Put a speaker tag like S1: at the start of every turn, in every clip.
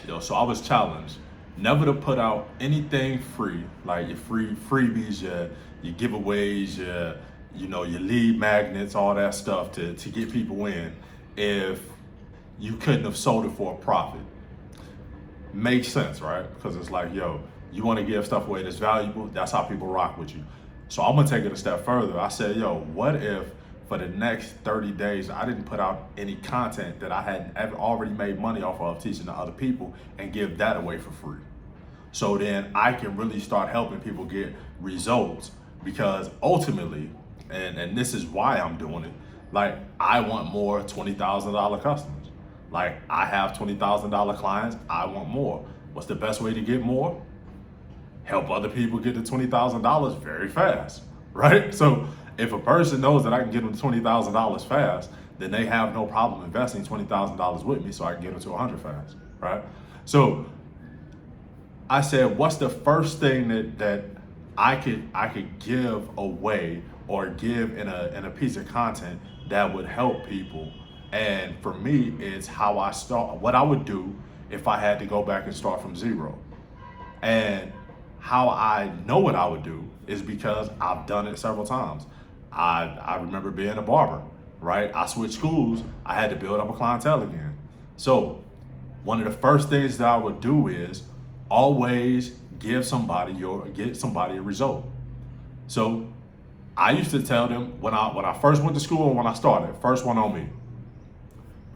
S1: yo, so I was challenged never to put out anything free, like your freebies, your giveaways, your lead magnets, all that stuff to get people in, if you couldn't have sold it for a profit. Makes sense, right? Because it's like, yo, you want to give stuff away that's valuable, that's how people rock with you. So I'm gonna take it a step further. I said, yo, what if for the next 30 days I didn't put out any content that I had ever already made money off of teaching to other people and give that away for free? So then I can really start helping people get results, because ultimately, and this is why I'm doing it, like I want more $20,000 customers. Like I have $20,000 clients, I want more. What's the best way to get more? Help other people get to $20,000 very fast, right? So if a person knows that I can get them to $20,000 fast, then they have no problem investing $20,000 with me so I can get them to 100 fast, right? So I said, what's the first thing that I could give away or give in a piece of content that would help people? And for me, it's how I start, what I would do if I had to go back and start from zero. And how I know what I would do is because I've done it several times. I remember being a barber, right? I switched schools, I had to build up a clientele again. So one of the first things that I would do is always get somebody a result. So I used to tell them when I first went to school and when I started, first one on me.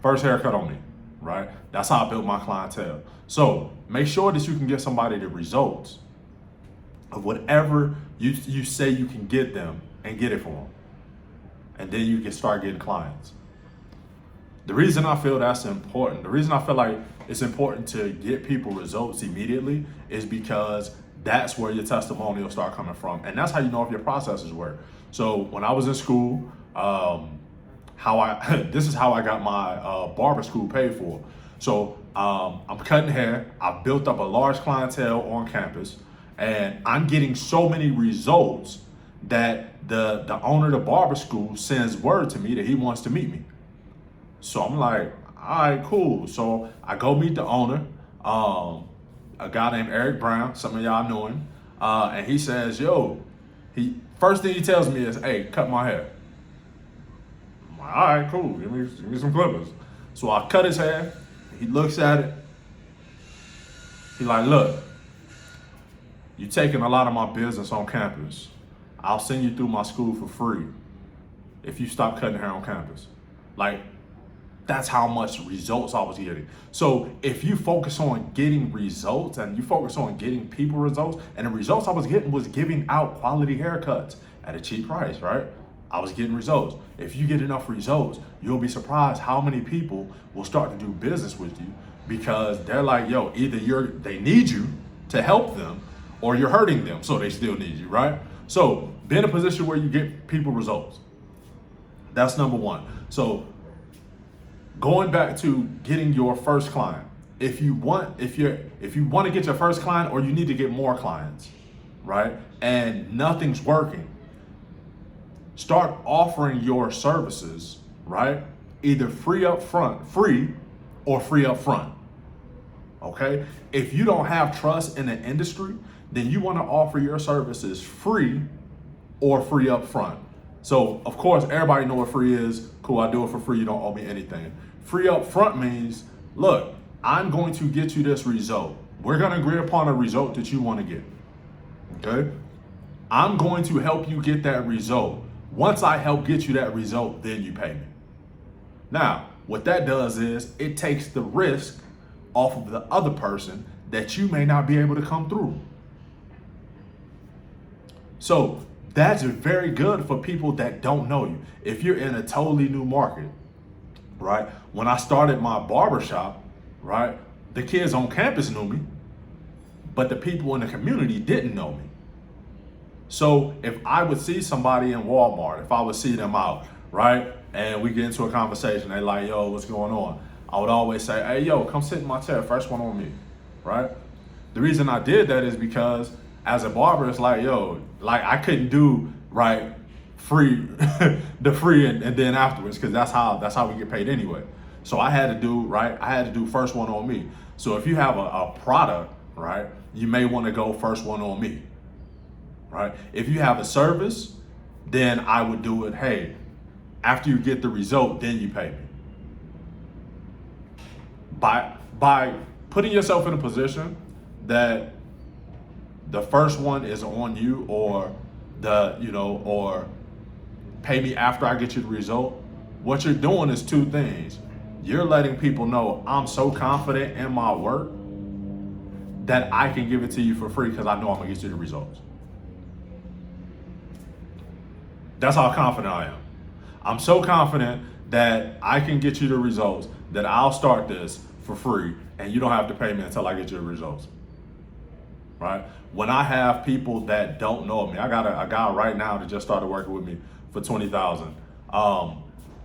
S1: First haircut on me, right? That's how I built my clientele. So make sure that you can get somebody the results of whatever you say you can get them, and get it for them. And then you can start getting clients. The reason I feel that's important, the reason I feel like it's important to get people results immediately is because that's where your testimonial start coming from. And that's how you know if your processes work. So when I was in school, this is how I got my barber school paid for. So I'm cutting hair. I've built up a large clientele on campus, and I'm getting so many results that the owner of the barber school sends word to me that he wants to meet me. So I'm like, all right, cool. So I go meet the owner, a guy named Eric Brown. Some of y'all know him, and he says, yo, first thing he tells me is, hey, cut my hair. All right, cool. Give me some clippers. So I cut his hair. He looks at it. He like, look, you taking a lot of my business on campus. I'll send you through my school for free if you stop cutting hair on campus. Like, that's how much results I was getting. So if you focus on getting results and you focus on getting people results, and the results I was getting was giving out quality haircuts at a cheap price, right? I was getting results. If you get enough results, you'll be surprised how many people will start to do business with you, because they're like, yo, either they need you to help them or you're hurting them, so they still need you, right? So be in a position where you get people results. That's number one. So going back to getting your first client, if you want to get your first client, or you need to get more clients, right? And nothing's working, start offering your services, right? Either free or free up front. Okay? If you don't have trust in the industry, then you want to offer your services free or free up front. So of course, everybody know what free is. Cool, I do it for free, you don't owe me anything. Free up front means, look, I'm going to get you this result. We're going to agree upon a result that you want to get. Okay? I'm going to help you get that result. Once I help get you that result, then you pay me. Now, what that does is it takes the risk off of the other person that you may not be able to come through. So that's very good for people that don't know you. If you're in a totally new market, right? When I started my barbershop, right, the kids on campus knew me, but the people in the community didn't know me. So if I would see somebody in Walmart, if I would see them out, right, and we get into a conversation, they like, yo, what's going on? I would always say, hey, yo, come sit in my chair, first one on me, right? The reason I did that is because as a barber, it's like, yo, like I couldn't do, right, free, the free and then afterwards, because that's how we get paid anyway. So I had to do first one on me. So if you have a product, right, you may want to go first one on me, right? If you have a service, then I would do it, hey, after you get the result, then you pay me. By putting yourself in a position that the first one is on you, or or pay me after I get you the result, what you're doing is two things. You're letting people know I'm so confident in my work that I can give it to you for free because I know I'm gonna get you the results. That's how confident I am. I'm so confident that I can get you the results that I'll start this for free and you don't have to pay me until I get you the results. Right? When I have people that don't know me, I got a guy right now that just started working with me for $20,000.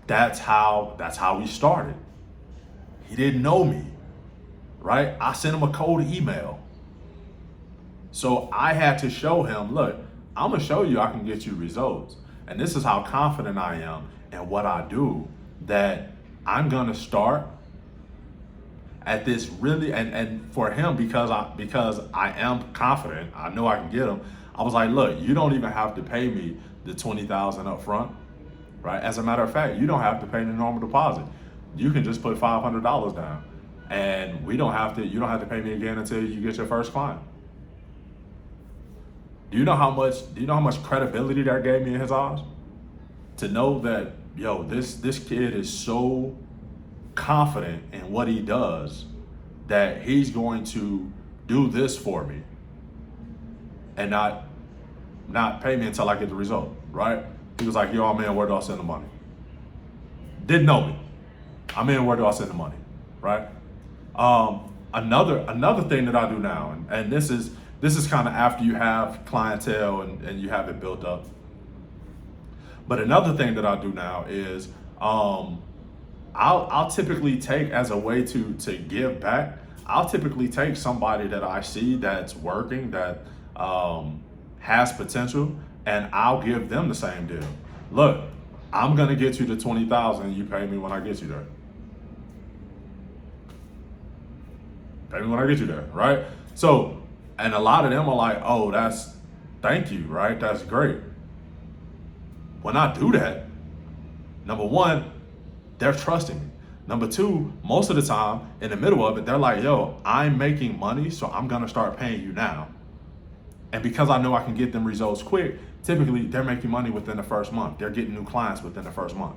S1: That's how he started. He didn't know me, right? I sent him a cold email. So I had to show him, look, I'm gonna show you I can get you results. And this is how confident I am in what I do, that I'm gonna start at this really, and for him, because I am confident, I know I can get him. I was like, look, you don't even have to pay me the $20,000 up front, right? As a matter of fact, you don't have to pay the normal deposit. You can just put $500 down, and you don't have to pay me again until you get your first client. Do you know how much credibility that gave me in his eyes? To know that, yo, this kid is so confident in what he does that he's going to do this for me and not pay me until I get the result, right? He was like, yo, I'm in, where do I send the money? Didn't know me. I'm in, where do I send the money, right? Another thing that I do now, and this is kind of after you have clientele and you have it built up. But another thing that I do now is I'll typically take, as a way to give back, I'll typically take somebody that I see that's working, that has potential, and I'll give them the same deal. Look, I'm gonna get you the $20,000. You pay me when I get you there. Pay me when I get you there, right? So, and a lot of them are like, oh, thank you, right? That's great. When I do that, number one, they're trusting me. Number two, most of the time in the middle of it, they're like, yo, I'm making money, so I'm gonna start paying you now. And because I know I can get them results quick, typically they're making money within the first month. They're getting new clients within the first month,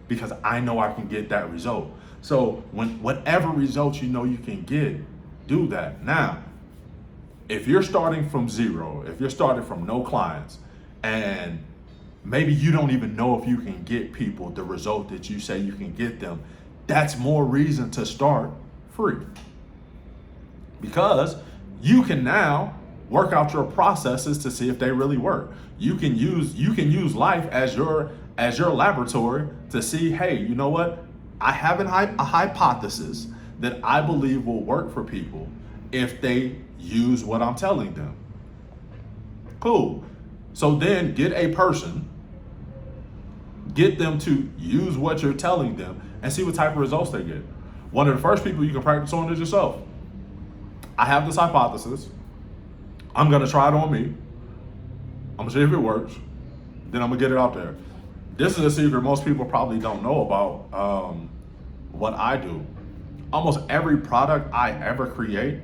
S1: because I know I can get that result. So whatever results you know you can get, do that. Now, if you're starting from zero, if you're starting from no clients, and maybe you don't even know if you can get people the result that you say you can get them, that's more reason to start free. Because you can now work out your processes to see if they really work. You can use life as your laboratory to see, hey, you know what? I have a hypothesis that I believe will work for people if they use what I'm telling them. Cool. So then get a person, get them to use what you're telling them, and see what type of results they get. One of the first people you can practice on is yourself. I have this hypothesis. I'm gonna try it on me. I'm gonna see if it works. Then I'm gonna get it out there. This is a secret most people probably don't know about what I do. Almost every product I ever create,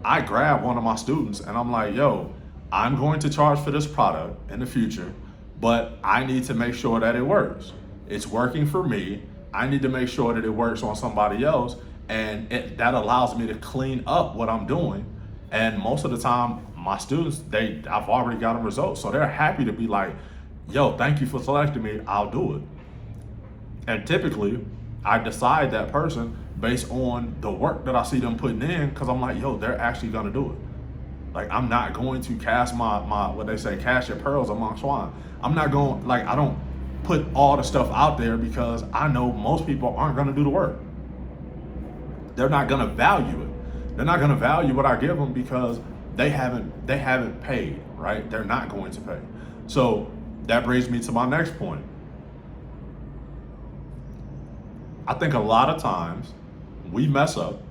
S1: I grab one of my students and I'm like, yo, I'm going to charge for this product in the future, but I need to make sure that it works. It's working for me. I need to make sure that it works on somebody else, and that allows me to clean up what I'm doing. And most of the time, my students, I've already got them results, so they're happy to be like, yo, thank you for selecting me, I'll do it. And typically, I decide that person based on the work that I see them putting in, because I'm like, yo, they're actually gonna do it. Like, I'm not going to cast my what they say, cast your pearls among swine. I'm not going, I don't put all the stuff out there because I know most people aren't gonna do the work. They're not gonna value it. They're not gonna value what I give them because they haven't paid, right? They're not going to pay. So that brings me to my next point. I think a lot of times we mess up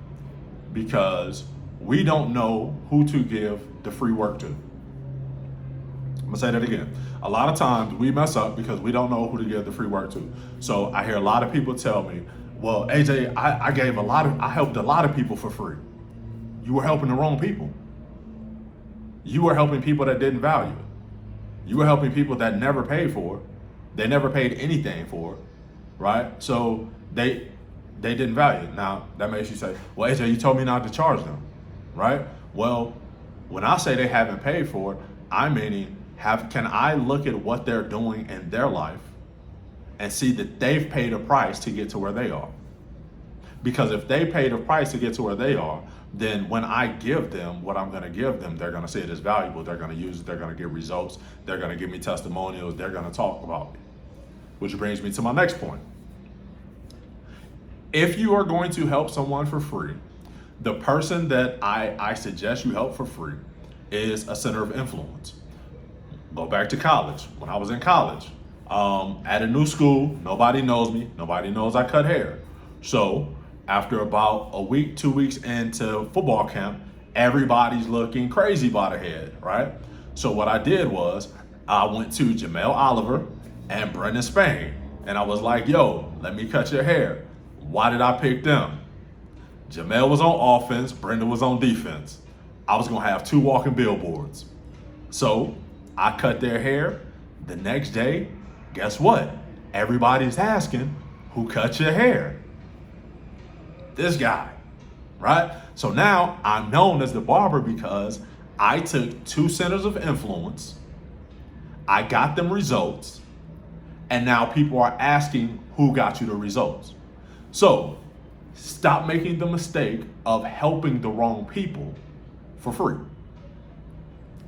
S1: because we don't know who to give the free work to. I'm gonna say that again. A lot of times we mess up because we don't know who to give the free work to. So I hear a lot of people tell me, well, AJ, I helped a lot of people for free. You were helping the wrong people. You were helping people that didn't value it. You were helping people that never paid for it. They never paid anything for it, right? So they didn't value it. Now, that makes you say, well, AJ, you told me not to charge them, right? Well, when I say they haven't paid for it, I'm meaning, can I look at what they're doing in their life and see that they've paid a price to get to where they are? Because if they paid a price to get to where they are, then when I give them what I'm going to give them, they're going to see it as valuable. They're going to use it. They're going to get results. They're going to give me testimonials. They're going to talk about me. Which brings me to my next point. If you are going to help someone for free, the person that I suggest you help for free is a center of influence. Go back to college. When I was in college, at a new school, nobody knows me. Nobody knows I cut hair. So after about a week, 2 weeks into football camp, everybody's looking crazy by the head, right? So what I did was I went to Jamel Oliver and Brendan Spain, and I was like, yo, let me cut your hair. Why did I pick them? Jamel was on offense, Brendan was on defense. I was gonna have 2 walking billboards. So I cut their hair. The next day, guess what? Everybody's asking, who cut your hair? This guy, right? So now I'm known as the barber because I took 2 centers of influence, I got them results, and now people are asking who got you the results. So stop making the mistake of helping the wrong people for free.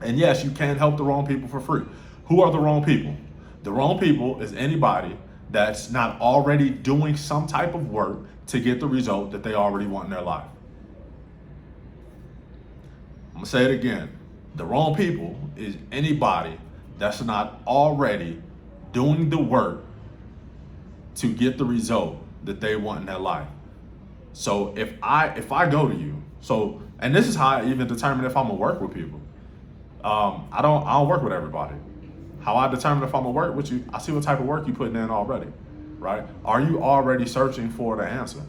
S1: And yes, you can help the wrong people for free. Who are the wrong people? The wrong people is anybody that's not already doing some type of work to get the result that they already want in their life. I'm gonna say it again. The wrong people is anybody that's not already doing the work to get the result that they want in their life. So if I go to you, and this is how I even determine if I'm gonna work with people. I don't work with everybody. How I determine if I'm gonna work with you, I see what type of work you're putting in already, right? Are you already searching for the answer?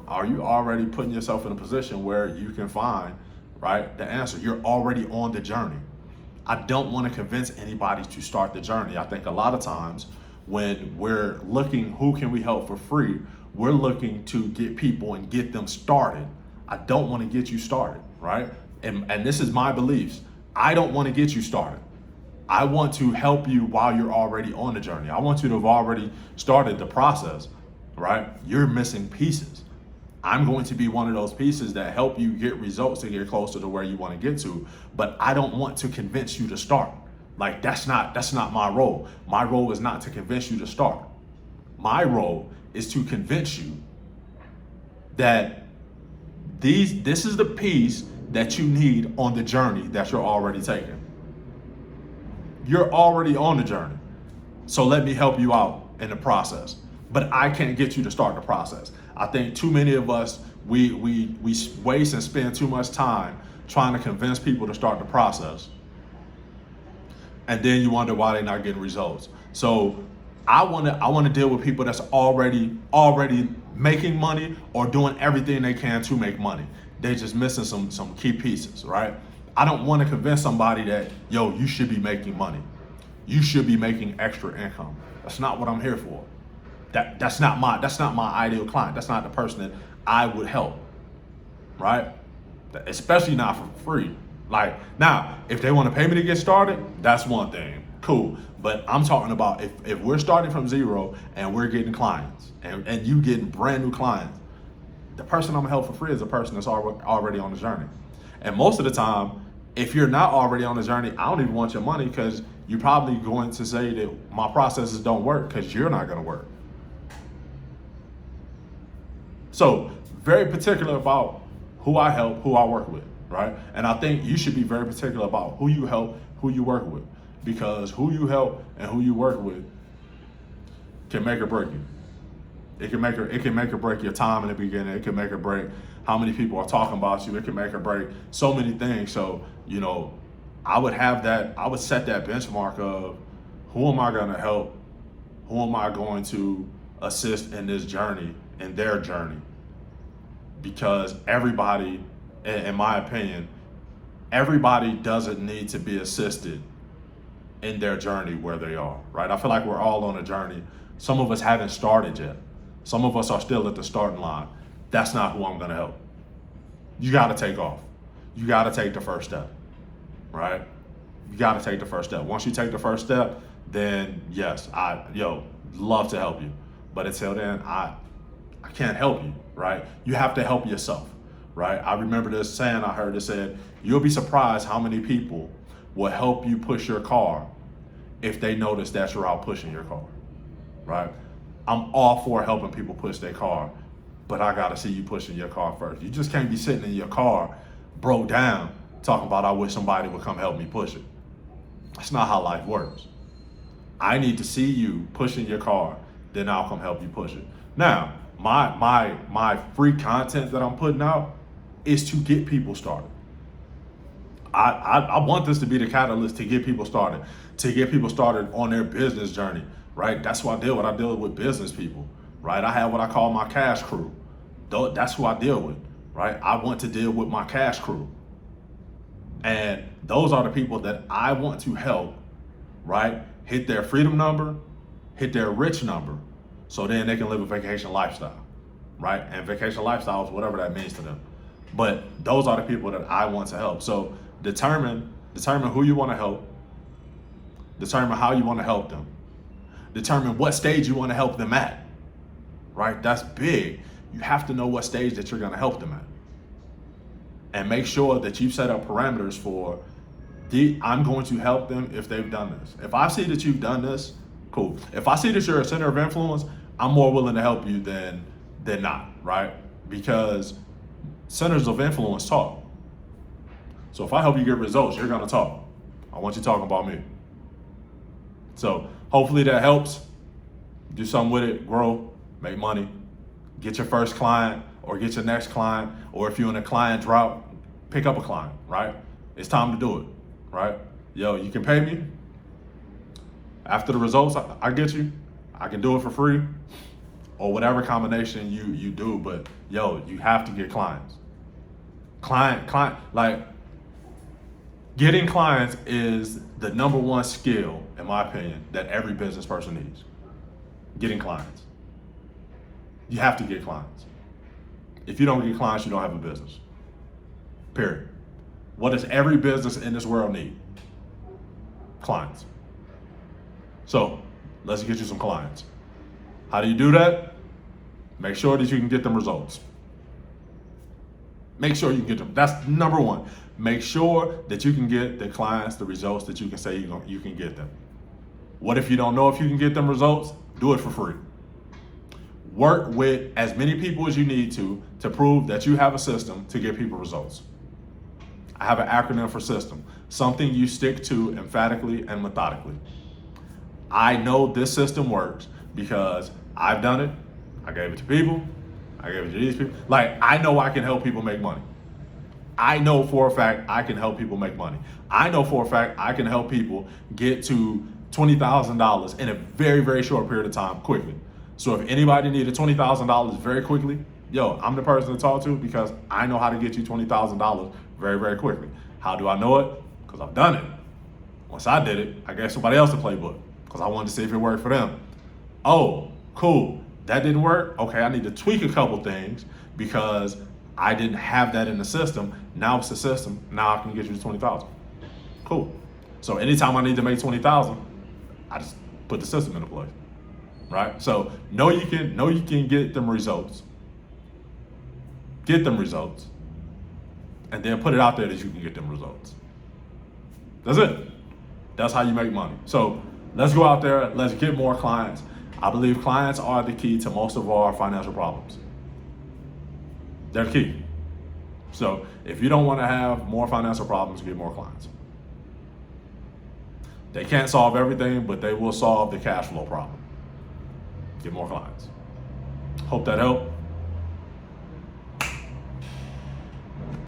S1: Are you already putting yourself in a position where you can find, right, the answer? You're already on the journey. I don't want to convince anybody to start the journey. I think a lot of times when we're looking who can we help for free, we're looking to get people and get them started. I don't want to get you started, right? And this is my beliefs. I don't want to get you started. I want to help you while you're already on the journey. I want you to have already started the process, right? You're missing pieces. I'm going to be one of those pieces that help you get results to get closer to where you want to get to, but I don't want to convince you to start. Like that's not my role. My role is not to convince you to start. My role is to convince you that this is the piece that you need on the journey that you're already taking. You're already on the journey. So let me help you out in the process. But I can't get you to start the process. I think too many of us, we waste and spend too much time trying to convince people to start the process. And then you wonder why they're not getting results. So I want to deal with people that's already making money or doing everything they can to make money. They're just missing some key pieces, right? I don't want to convince somebody that, yo, you should be making money. You should be making extra income. That's not what I'm here for. That's not my ideal client. That's not the person that I would help, right? Especially not for free. Like now, if they want to pay me to get started, that's one thing, cool. But I'm talking about if we're starting from zero and we're getting clients and you getting brand new clients, the person I'm gonna help for free is a person that's already on the journey. And most of the time, if you're not already on the journey, I don't even want your money because you're probably going to say that my processes don't work because you're not gonna work. So very particular about who I help, who I work with, right? And I think you should be very particular about who you help, who you work with, because who you help and who you work with can make or break you. It can make or break your time in the beginning. It can make or break how many people are talking about you. It can make or break so many things. So, I would set that benchmark of who am I going to help? Who am I going to assist in this journey, in their journey? Because everybody, in my opinion, everybody doesn't need to be assisted in their journey where they are, right? I feel like we're all on a journey. Some of us haven't started yet. Some of us are still at the starting line. That's not who I'm gonna help. You gotta take off. You gotta take the first step, right? You gotta take the first step. Once you take the first step, then yes, love to help you. But until then, I can't help you, right? You have to help yourself, right? I remember this saying I heard that said, you'll be surprised how many people will help you push your car if they notice that you're out pushing your car, right? I'm all for helping people push their car, but I gotta see you pushing your car first. You just can't be sitting in your car broke down talking about I wish somebody would come help me push it. That's not how life works. I need to see you pushing your car, then I'll come help you push it. Now, my free content that I'm putting out is to get people started. I want this to be the catalyst to get people started on their business journey, right? That's why I deal with business people, right? I have what I call my cash crew. That's who I deal with, right? I want to deal with my cash crew. And those are the people that I want to help, right? Hit their freedom number, hit their rich number, so then they can live a vacation lifestyle, right? And vacation lifestyle is whatever that means to them. But those are the people that I want to help. So determine who you want to help, determine how you want to help them, determine what stage you want to help them at, right? That's big. You have to know what stage that you're going to help them at. And make sure that you set up parameters for, I'm going to help them if they've done this. If I see that you've done this, cool. If I see that you're a center of influence, I'm more willing to help you than not, right? Because centers of influence talk. So if I help you get results, you're gonna talk. I want you talking about me. So hopefully that helps. Do something with it, grow, make money, get your first client or get your next client, or if you're in a client drought, pick up a client, right? It's time to do it, right? You can pay me. After the results, I get you. I can do it for free or whatever combination you do, but you have to get clients. Getting clients is the number one skill, in my opinion, that every business person needs. Getting clients. You have to get clients. If you don't get clients, you don't have a business. Period. What does every business in this world need? Clients. So let's get you some clients. How do you do that? Make sure that you can get them results. Make sure you can get them. That's number one. Make sure that you can get the clients the results that you can say you can get them. What if you don't know if you can get them results? Do it for free. Work with as many people as you need to prove that you have a system to get people results. I have an acronym for system, something you stick to emphatically and methodically. I know this system works because I've done it. I gave it to people. I gave it to these people. I know I can help people make money. I know for a fact I can help people make money. I know for a fact I can help people get to $20,000 in a very, very short period of time quickly. So if anybody needed $20,000 very quickly, I'm the person to talk to because I know how to get you $20,000 very, very quickly. How do I know it? Because I've done it. Once I did it, I gave somebody else the playbook because I wanted to see if it worked for them. Oh, cool. That didn't work. Okay, I need to tweak a couple things because I didn't have that in the system. Now it's the system. Now I can get you to 20,000. Cool. So anytime I need to make 20,000, I just put the system into place, right? So know you can get them results. Get them results, and then put it out there that you can get them results. That's it. That's how you make money. So let's go out there. Let's get more clients. I believe clients are the key to most of our financial problems. They're the key. So if you don't want to have more financial problems, get more clients. They can't solve everything, but they will solve the cash flow problem. Get more clients. Hope that helped.